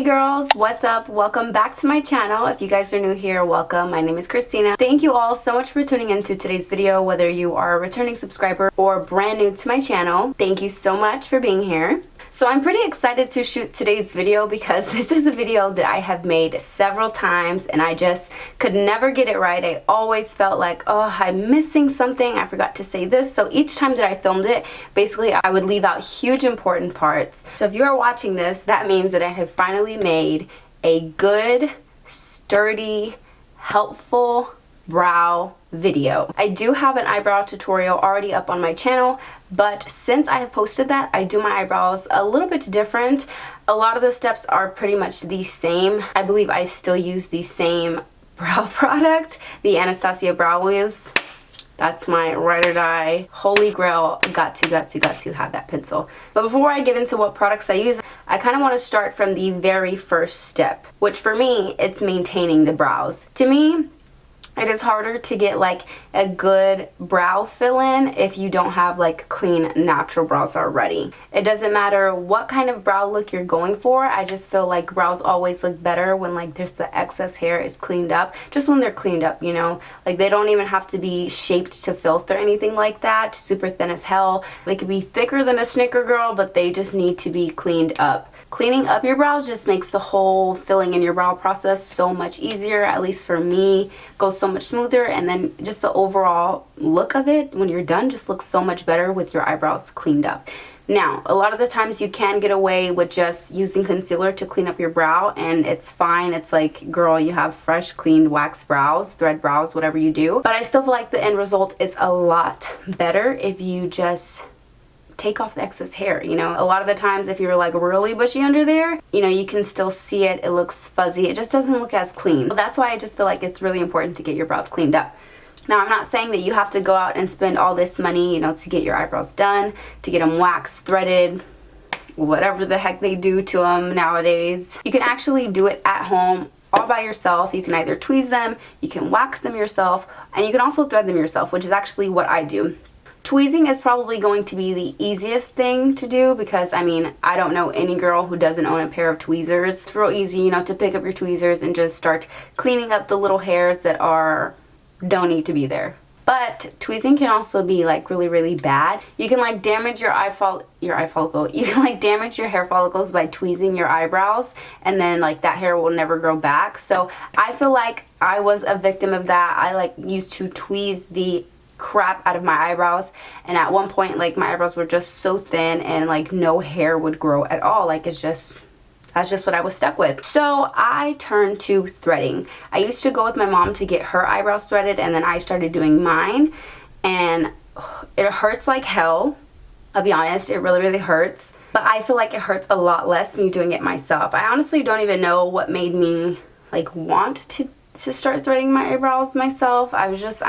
girls, what's up? Welcome back to my channel. If you guys are new here, welcome. My name is Christina. Thank you all so much for tuning into today's video, whether you are a returning subscriber or brand new to my channel. Thank you so much for being here. So I'm pretty excited to shoot today's video because this is a video that I have made several times and I just could never get it right. I always felt like, oh, I'm missing something. I forgot to say this. So each time that I filmed it, basically I would leave out huge important parts. So if you are watching this, that means that I have finally made a good, sturdy, helpful brow video. I do have an eyebrow tutorial already up on my channel, but since I have posted that, I do my eyebrows a little bit different. A lot of the steps are pretty much the same. I believe I still use the same brow product, the Anastasia Brow Wiz. That's my ride or die holy grail. Got to have that pencil. But before I get into what products I use, I kind of want to start from the very first step, which for me, it's maintaining the brows. To me, it is harder to get like a good brow fill-in if you don't have like clean natural brows already. It doesn't matter what kind of brow look you're going for. I just feel like brows always look better when like just the excess hair is cleaned up. Just when they're cleaned up, you know, like they don't even have to be shaped to filth or anything like that. Super thin as hell. They could be thicker than a Snicker girl, but they just need to be cleaned up. Cleaning up your brows just makes the whole filling in your brow process so much easier, at least for me. Goes so much smoother, and then just the overall look of it when you're done just looks so much better with your eyebrows cleaned up. Now, a lot of the times you can get away with just using concealer to clean up your brow, and it's fine. It's like, girl, you have fresh, cleaned, waxed brows, thread brows, whatever you do. But I still feel like the end result is a lot better if you just take off the excess hair. You know, a lot of the times if you're like really bushy under there, you know, you can still see it. It looks fuzzy. It just doesn't look as clean. That's why I just feel like it's really important to get your brows cleaned up. Now, I'm not saying that you have to go out and spend all this money, you know, to get your eyebrows done, to get them waxed, threaded, whatever the heck they do to them nowadays. You can actually do it at home all by yourself. You can either tweeze them, you can wax them yourself, and you can also thread them yourself, which is actually what I do. Tweezing is probably going to be the easiest thing to do because, I mean, I don't know any girl who doesn't own a pair of tweezers. It's real easy, you know, to pick up your tweezers and just start cleaning up the little hairs that don't need to be there. But tweezing can also be like really bad. You can like damage your eye follicle. You can like damage your hair follicles by tweezing your eyebrows, and then like that hair will never grow back. So I feel like I was a victim of that. I like used to tweeze the crap out of my eyebrows, and at one point like my eyebrows were just so thin and like no hair would grow at all. Like that's just what I was stuck with. So I turned to threading. I used to go with my mom to get her eyebrows threaded, and then I started doing mine, and it hurts like hell. I'll be honest, it really hurts, but I feel like it hurts a lot less me doing it myself. I honestly don't even know what made me like want to start threading my eyebrows myself. I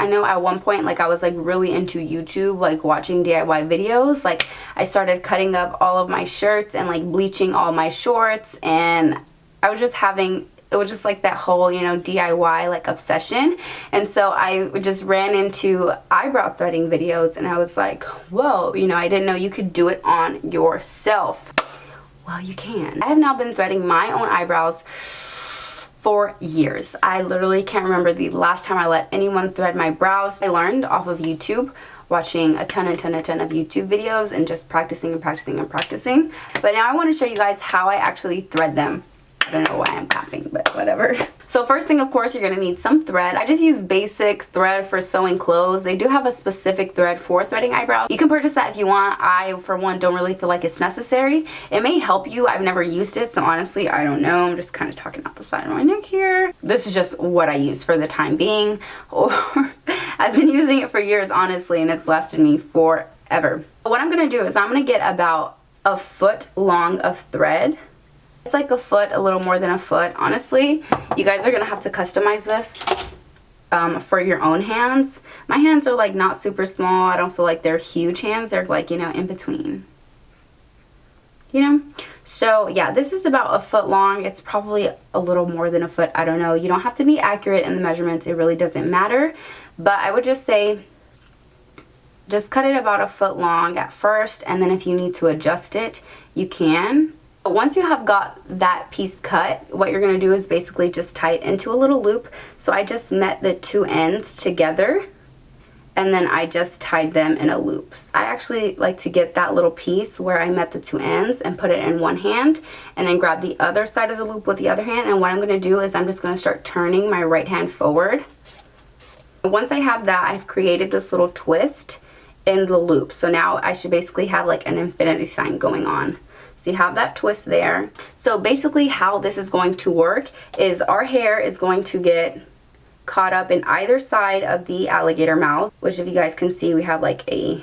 know at one point like I was like really into YouTube, like watching DIY videos. Like I started cutting up all of my shirts and like bleaching all my shorts, and I was just it was just like that whole, you know, DIY like obsession. And so I just ran into eyebrow threading videos, and I was like, whoa, you know, I didn't know you could do it on yourself. Well, you can. I have now been threading my own eyebrows for years. I literally can't remember the last time I let anyone thread my brows. I learned off of YouTube, watching a ton of YouTube videos and just practicing. But now I want to show you guys how I actually thread them. I don't know why I'm clapping, but whatever. So first thing, of course, you're going to need some thread. I just use basic thread for sewing clothes. They do have a specific thread for threading eyebrows. You can purchase that if you want. I, for one, don't really feel like it's necessary. It may help you. I've never used it, so honestly, I don't know. I'm just kind of talking off the side of my neck here. This is just what I use for the time being. Or I've been using it for years, honestly, and it's lasted me forever. What I'm going to do is I'm going to get about a foot long of thread. It's like a foot, a little more than a foot. Honestly, you guys are going to have to customize this for your own hands. My hands are like not super small. I don't feel like they're huge hands. They're like, you know, in between. You know? So yeah, this is about a foot long. It's probably a little more than a foot. I don't know. You don't have to be accurate in the measurements. It really doesn't matter. But I would just say, just cut it about a foot long at first. And then if you need to adjust it, you can. Once you have got that piece cut, what you're going to do is basically just tie it into a little loop. So I just met the two ends together and then I just tied them in a loop. I actually like to get that little piece where I met the two ends and put it in one hand and then grab the other side of the loop with the other hand. And what I'm going to do is I'm just going to start turning my right hand forward. Once I have that, I've created this little twist in the loop. So now I should basically have like an infinity sign going on. So you have that twist there. So basically how this is going to work is our hair is going to get caught up in either side of the alligator mouth, which if you guys can see, we have like a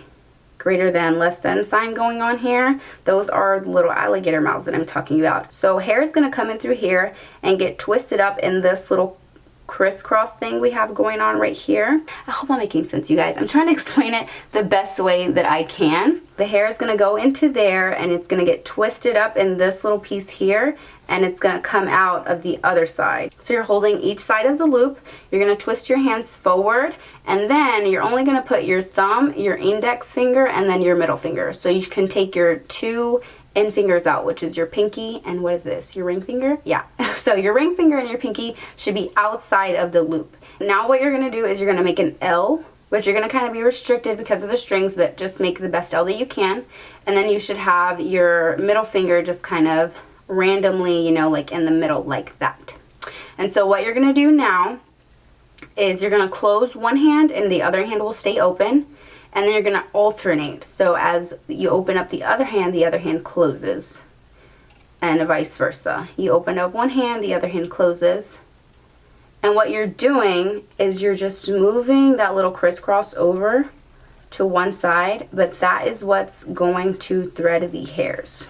greater than, less than sign going on here. Those are the little alligator mouths that I'm talking about. So hair is going to come in through here and get twisted up in this little crisscross thing we have going on right here. I hope I'm making sense, you guys. I'm trying to explain it the best way that I can. The hair is going to go into there and it's going to get twisted up in this little piece here, and it's going to come out of the other side. So you're holding each side of the loop, you're going to twist your hands forward, and then you're only going to put your thumb, your index finger, and then your middle finger. So you can take your two end fingers out, which is your pinky and what is this, your ring finger? Yeah. So your ring finger and your pinky should be outside of the loop. Now what you're going to do is you're going to make an L, which you're going to kind of be restricted because of the strings, but just make the best L that you can. And then you should have your middle finger just kind of randomly, you know, like in the middle like that. And so what you're going to do now is you're going to close one hand and the other hand will stay open. And then you're going to alternate. So as you open up the other hand closes. And vice versa. You open up one hand, the other hand closes. And what you're doing is you're just moving that little crisscross over to one side. But that is what's going to thread the hairs.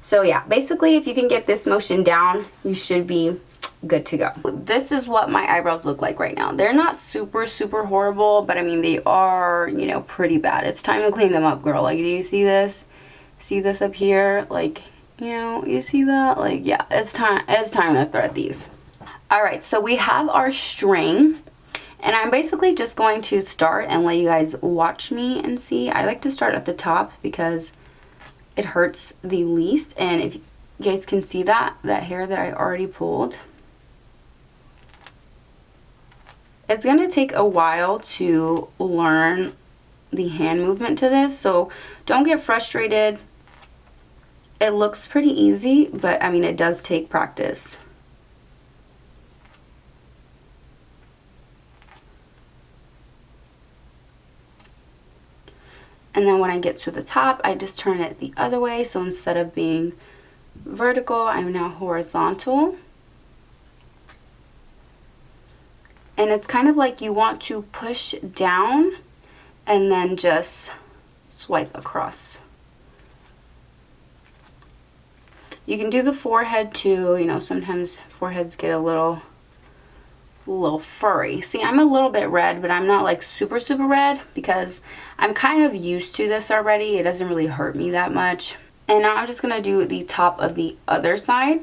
So yeah, basically if you can get this motion down, you should be good to go. This is what my eyebrows look like right now. They're not super horrible, but I mean they are, you know, pretty bad. It's time to clean them up, girl. Like, do you see this? See this up here? Like, you know, you see that? Like, yeah, it's time to thread these. All right, so we have our string, and I'm basically just going to start and let you guys watch me and see. I like to start at the top because it hurts the least, and if you guys can see that hair that I already pulled, it's going to take a while to learn the hand movement to this, so don't get frustrated. It looks pretty easy, but I mean it does take practice. And then when I get to the top, I just turn it the other way, so instead of being vertical, I'm now horizontal. And it's kind of like you want to push down and then just swipe across. You can do the forehead too. You know, sometimes foreheads get a little furry. See, I'm a little bit red, but I'm not like super red because I'm kind of used to this already. It doesn't really hurt me that much. And now I'm just going to do the top of the other side.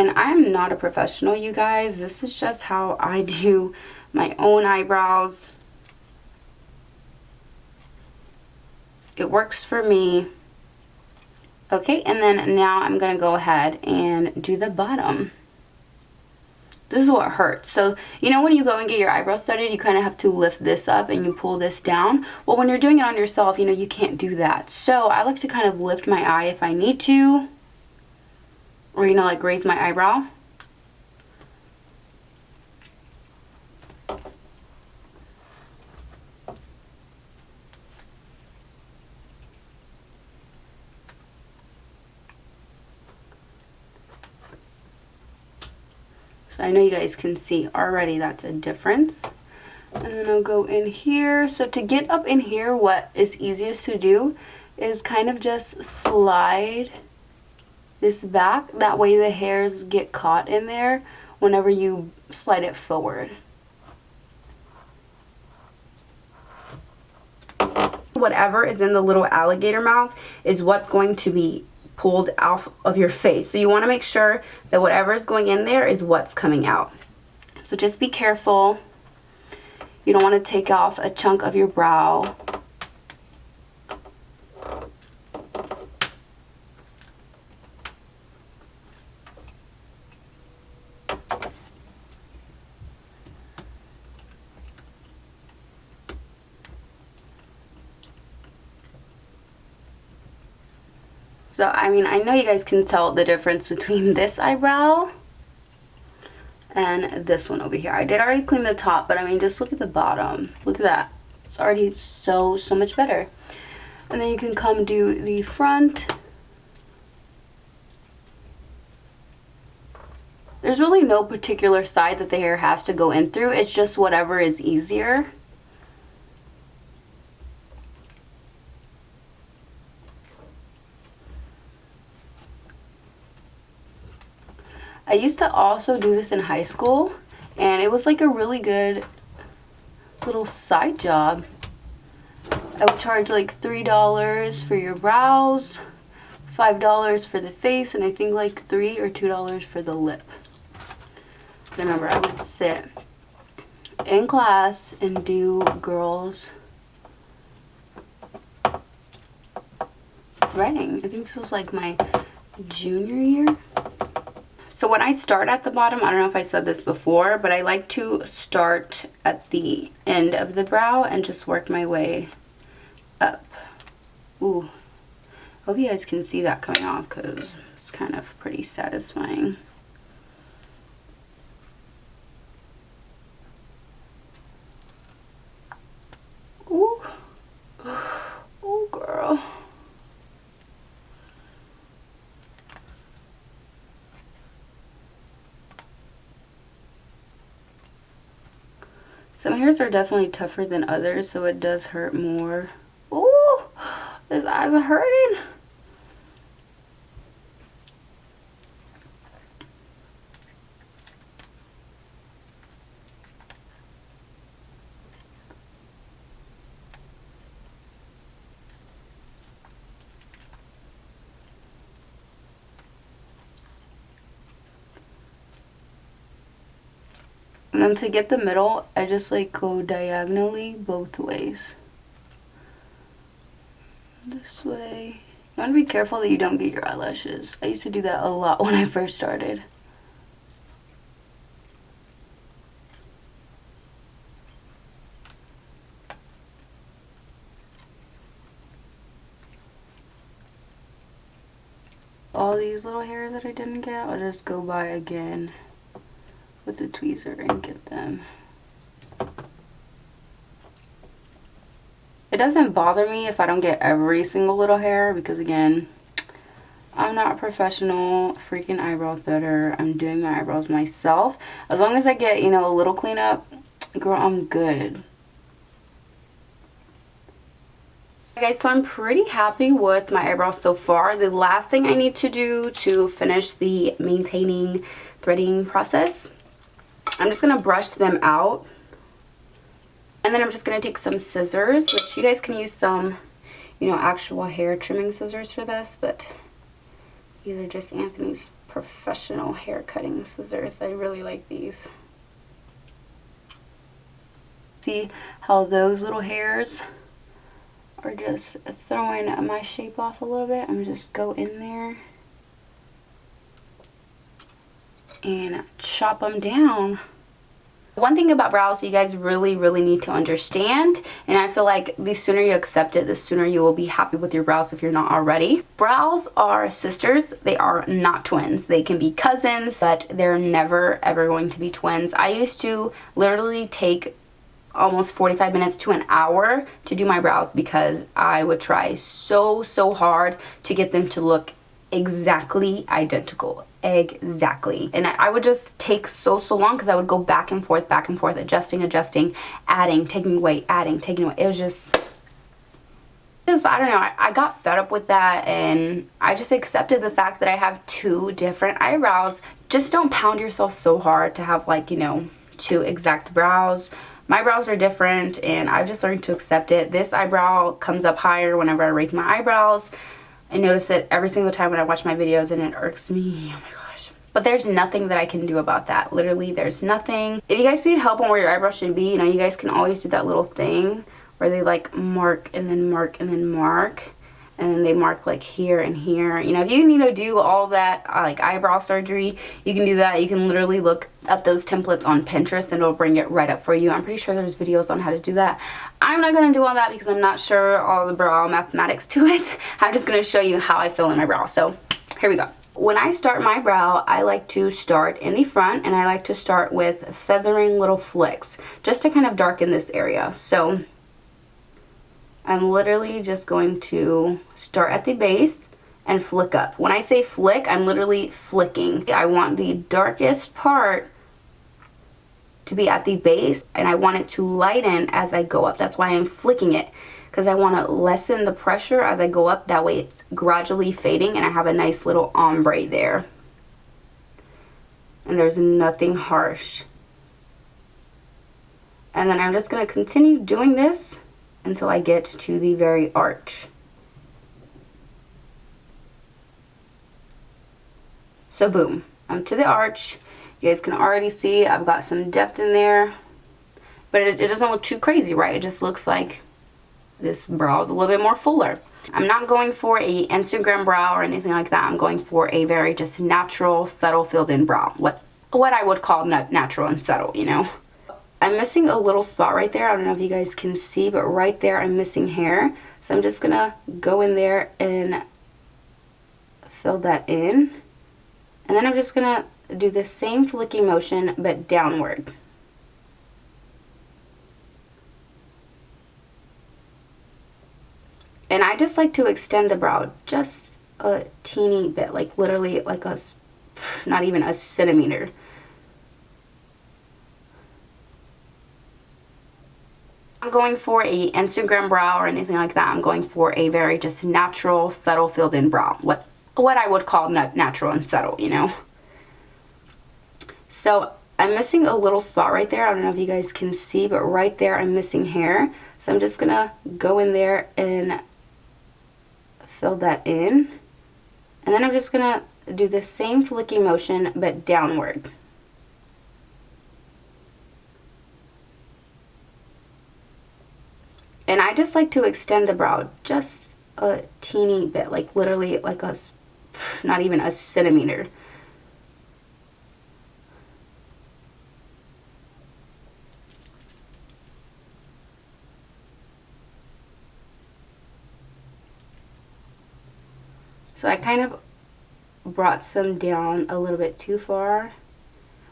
And I am not a professional, you guys. This is just how I do my own eyebrows. It works for me. Okay, and then now I'm going to go ahead and do the bottom. This is what hurts. So, you know when you go and get your eyebrows studded, you kind of have to lift this up and you pull this down. Well, when you're doing it on yourself, you know, you can't do that. So I like to kind of lift my eye if I need to. Or, you know, like raise my eyebrow. So I know you guys can see already that's a difference. And then I'll go in here. So to get up in here, what is easiest to do is kind of just slide this back. That way the hairs get caught in there whenever you slide it forward. Whatever is in the little alligator mouth is what's going to be pulled out of your face. So you want to make sure that whatever is going in there is what's coming out. So just be careful. You don't want to take off a chunk of your brow. So, I mean, I know you guys can tell the difference between this eyebrow and this one over here. I did already clean the top, but I mean, just look at the bottom. Look at that. It's already so much better. And then you can come do the front. There's really no particular side that the hair has to go in through. It's just whatever is easier. I used to also do this in high school, and it was like a really good little side job. I would charge like $3 for your brows, $5 for the face, and I think like $3 or $2 for the lip. I remember I would sit in class and do girls' threading. I think this was like my junior year. So when I start at the bottom, I don't know if I said this before, but I like to start at the end of the brow and just work my way up. Ooh, hope you guys can see that coming off because it's kind of pretty satisfying. Ooh, oh girl. Some hairs are definitely tougher than others, so it does hurt more. Ooh, his eyes are hurting. And then to get the middle, I just like go diagonally both ways. This way. You want to be careful that you don't get your eyelashes. I used to do that a lot when I first started. All these little hairs that I didn't get, I'll just go by again with the tweezer and get them. It doesn't bother me if I don't get every single little hair because, again, I'm not a professional freaking eyebrow threader. I'm doing my eyebrows myself. As long as I get, you know, a little cleanup, girl, I'm good. Okay, guys, so I'm pretty happy with my eyebrows so far. The last thing I need to do to finish the maintaining threading process, I'm just going to brush them out. And then I'm just going to take some scissors, which you guys can use some, you know, actual hair trimming scissors for this. But these are just Anthony's professional hair cutting scissors. I really like these. See how those little hairs are just throwing my shape off a little bit? I'm going to just go in there and chop them down. One thing about brows you guys really need to understand, and I feel like the sooner you accept it, the sooner you will be happy with your brows if you're not already. Brows are sisters. They are not twins. They can be cousins, but they're never ever going to be twins. I used to literally take almost 45 minutes to an hour to do my brows because I would try so hard to get them to look exactly identical. Exactly. And I would just take so long because I would go back and forth, adjusting, adding, taking away, adding, taking away. It was just I don't know, I got fed up with that, and I just accepted the fact that I have two different eyebrows. Just don't pound yourself so hard to have, like, you know, two exact brows. My brows are different and I've just learned to accept it. This eyebrow comes up higher whenever I raise my eyebrows. I notice it every single time when I watch my videos and it irks me. Oh my gosh. But there's nothing that I can do about that. Literally, there's nothing. If you guys need help on where your eyebrow should be, you know, you guys can always do that little thing where they like mark and then mark and then mark. And then they mark like here and here. You know, if you need to do all that like eyebrow surgery, you can do that. You can literally look up those templates on Pinterest and it'll bring it right up for you. I'm pretty sure there's videos on how to do that. I'm not going to do all that because I'm not sure all the brow mathematics to it. I'm just going to show you how I fill in my brow. So here we go. When I start my brow, I like to start in the front and I like to start with feathering little flicks just to kind of darken this area. So I'm literally just going to start at the base and flick up. When I say flick, I'm literally flicking. I want the darkest part to be at the base and I want it to lighten as I go up. That's why I'm flicking it, because I want to lessen the pressure as I go up. That way it's gradually fading and I have a nice little ombre there. And there's nothing harsh. And then I'm just going to continue doing this until I get to the very arch. So boom, I'm to the arch. You guys can already see I've got some depth in there, but it doesn't look too crazy, right? It just looks like this brow is a little bit more fuller. I'm not going for a Instagram brow or anything like that. I'm going for a very just natural, subtle, filled in brow. What I would call natural and subtle, you know. I'm missing a little spot right there. I don't know if you guys can see, but right there I'm missing hair. So I'm just gonna go in there and fill that in. And then I'm just gonna do the same flicking motion, but downward. And I just like to extend the brow just a teeny bit, like literally like not even a centimeter. I'm going for a Instagram brow or anything like that. I'm going for a very just natural, subtle, filled in brow. What I would call natural and subtle, you know. So I'm missing a little spot right there. I don't know if you guys can see, but right there I'm missing hair. So I'm just gonna go in there and fill that in. And then I'm just gonna do the same flicking motion, but downward. And I just like to extend the brow just a teeny bit, like literally like not even a centimeter. So I kind of brought some down a little bit too far,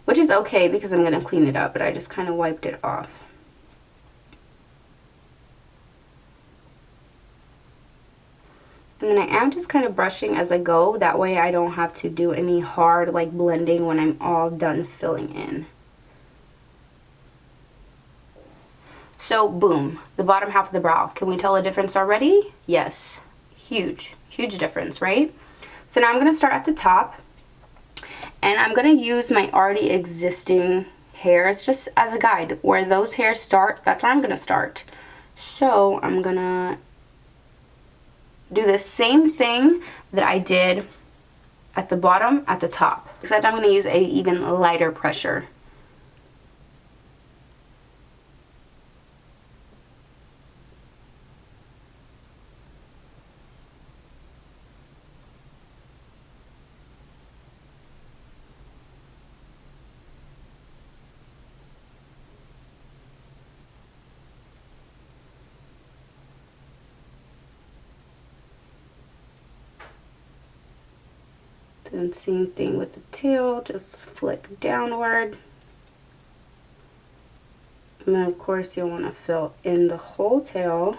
which is okay because I'm going to clean it up, but I just kind of wiped it off. And then I am just kind of brushing as I go. That way I don't have to do any hard like blending when I'm all done filling in. So boom, the bottom half of the brow. Can we tell a difference already? Yes, huge difference, right? So now I'm going to start at the top and I'm going to use my already existing hairs just as a guide. Where those hairs start, that's where I'm going to start. So I'm going to do the same thing that I did at the bottom at the top, except I'm going to use a even lighter pressure. And same thing with the tail, just flick downward. And then of course you'll want to fill in the whole tail.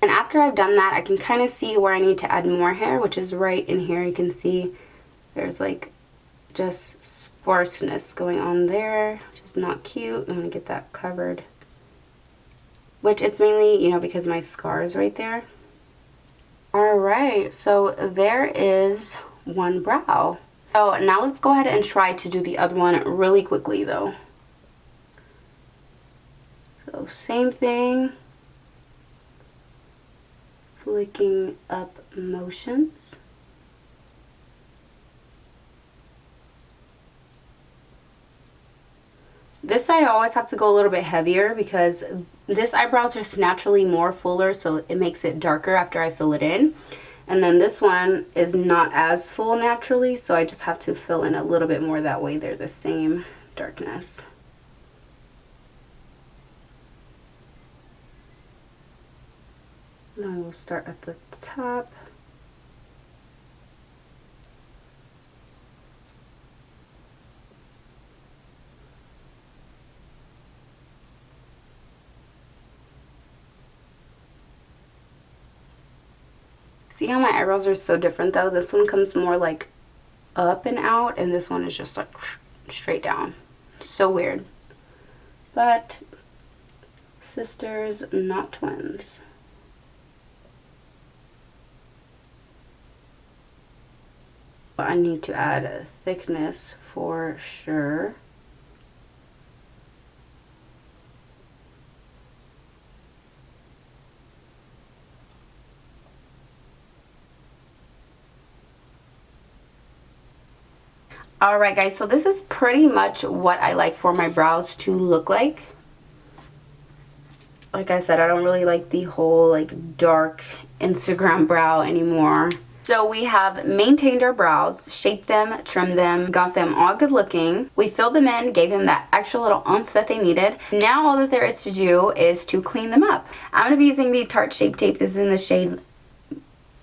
And after I've done that, I can kind of see where I need to add more hair, which is right in here. You can see there's like just sparseness going on there, which is not cute. I'm going to get that covered. Which it's mainly, you know, because my scar is right there. Alright, so there is one brow. Oh, now let's go ahead and try to do the other one really quickly though. So same thing, flicking up motions. This side I always have to go a little bit heavier because this eyebrow is just naturally more fuller, so it makes it darker after I fill it in. And then this one is not as full naturally, so I just have to fill in a little bit more. That way they're the same darkness. Now we'll start at the top. See how my eyebrows are so different though? This one comes more like up and out, and this one is just like straight down. So weird. But sisters, not twins. I need to add a thickness for sure. Alright guys, so this is pretty much what I like for my brows to look like. Like I said, I don't really like the whole like dark Instagram brow anymore. So we have maintained our brows, shaped them, trimmed them, got them all good looking. We filled them in, gave them that extra little oomph that they needed. Now all that there is to do is to clean them up. I'm going to be using the Tarte Shape Tape. This is in the shade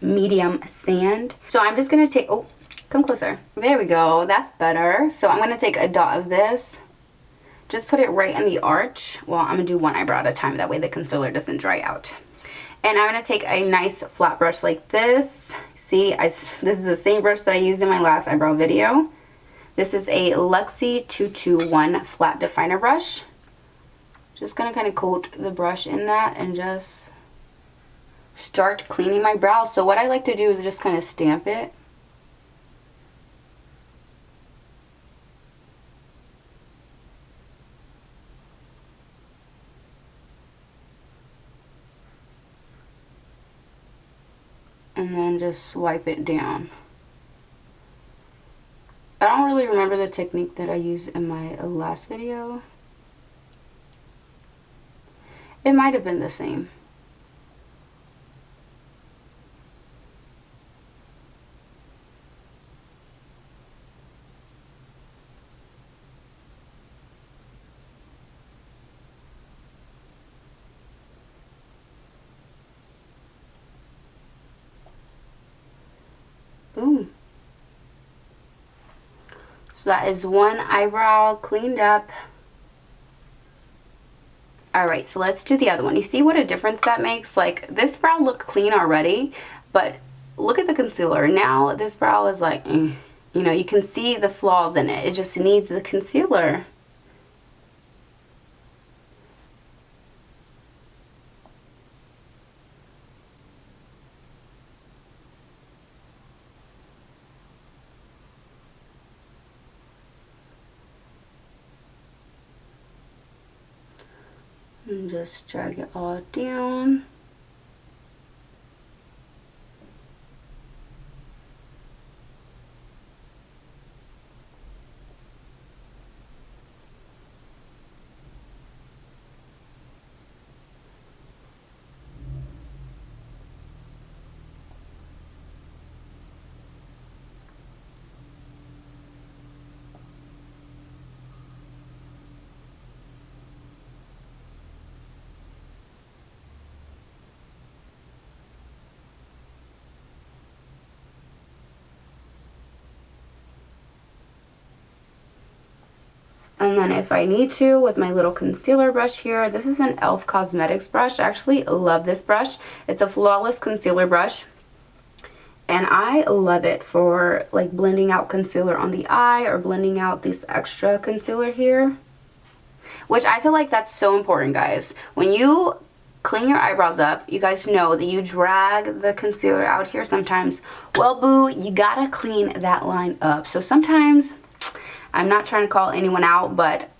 Medium Sand. So I'm just going to take, oh, come closer. There we go, that's better. So I'm going to take a dot of this. Just put it right in the arch. Well, I'm going to do one eyebrow at a time. That way the concealer doesn't dry out. And I'm going to take a nice flat brush like this. See, this is the same brush that I used in my last eyebrow video. This is a Luxie 221 flat definer brush. Just going to kind of coat the brush in that and just start cleaning my brows. So what I like to do is just kind of stamp it. And then just swipe it down. I don't really remember the technique that I used in my last video. It might have been the same. Boom. So that is one eyebrow cleaned up. Alright, so let's do the other one. You see what a difference that makes? Like, this brow looked clean already, but look at the concealer. Now this brow is like, you know, you can see the flaws in it. It just needs the concealer. And just drag it all down. And then if I need to, with my little concealer brush here, this is an e.l.f. Cosmetics brush. I actually love this brush. It's a flawless concealer brush. And I love it for like blending out concealer on the eye or blending out this extra concealer here. Which I feel like that's so important, guys. When you clean your eyebrows up. You guys know that you drag the concealer out here sometimes. Well, boo, you gotta clean that line up. So sometimes, I'm not trying to call anyone out, but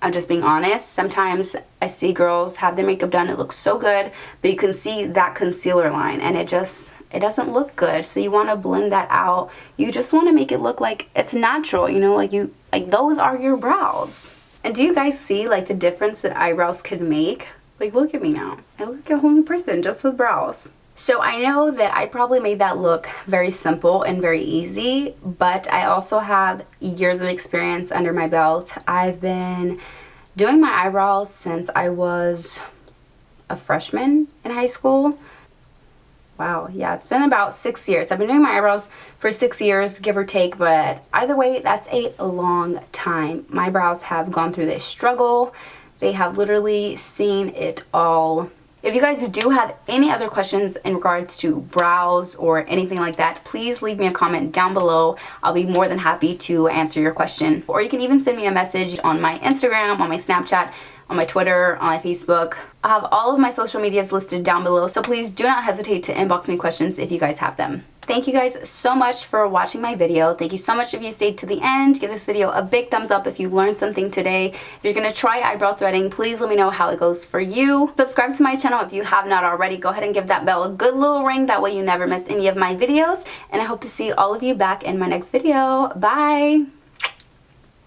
I'm just being honest. Sometimes I see girls have their makeup done, it looks so good, but you can see that concealer line and it doesn't look good. So you want to blend that out. You just want to make it look like it's natural, you know, like those are your brows. And do you guys see like the difference that eyebrows can make? Like, look at me now. I look like a whole new person just with brows. So I know that I probably made that look very simple and very easy, but I also have years of experience under my belt. I've been doing my eyebrows since I was a freshman in high school. Wow, yeah, it's been about 6 years. I've been doing my eyebrows for 6 years, give or take, but either way, that's a long time. My brows have gone through this struggle. They have literally seen it all. If you guys do have any other questions in regards to brows or anything like that, please leave me a comment down below. I'll be more than happy to answer your question. Or you can even send me a message on my Instagram, on my Snapchat, on my Twitter, on my Facebook. I have all of my social medias listed down below, so please do not hesitate to inbox me questions if you guys have them. Thank you guys so much for watching my video. Thank you so much if you stayed to the end. Give this video a big thumbs up if you learned something today. If you're gonna try eyebrow threading, please let me know how it goes for you. Subscribe to my channel if you have not already. Go ahead and give that bell a good little ring. That way you never miss any of my videos. And I hope to see all of you back in my next video. Bye!